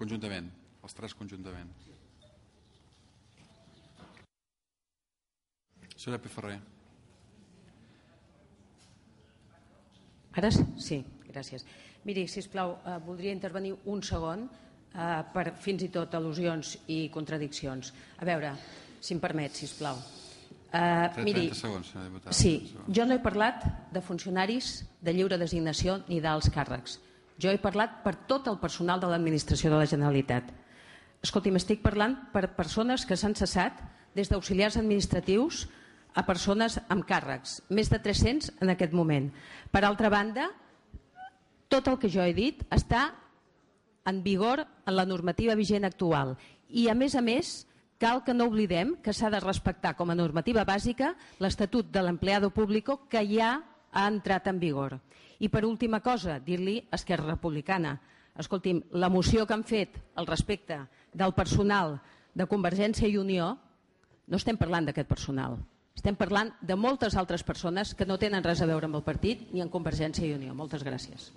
Conjuntament, els tres conjuntament. Senyora Piferrer. Ara sí, gràcies. Miri, sisplau, voldria intervenir un segon per fins i tot al·lusions i contradiccions. A veure, si em permet, sisplau. 30 segons, senyora diputada. Sí, jo no he parlat de funcionaris de lliure designació ni d'alts càrrecs. Jo he parlat per tot el personal de l'administració de la Generalitat. Escolti'm, estic parlant per persones que s'han cessat des d'auxiliars administratius a persones amb càrrecs, més de 300 en aquest moment. Per altra banda, tot el que jo he dit està en vigor en la normativa vigent actual i, a més, cal que no oblidem que s'ha de respectar com a normativa bàsica l'Estatut de l'Empleado Público que ja ha entrat en vigor. I per última cosa, dir-li a Esquerra Republicana, escolti'm, la moció que han fet al respecte del personal de Convergència i Unió, no estem parlant d'aquest personal, estem parlant de moltes altres persones que no tenen res a veure amb el partit ni amb Convergència i Unió. Moltes gràcies.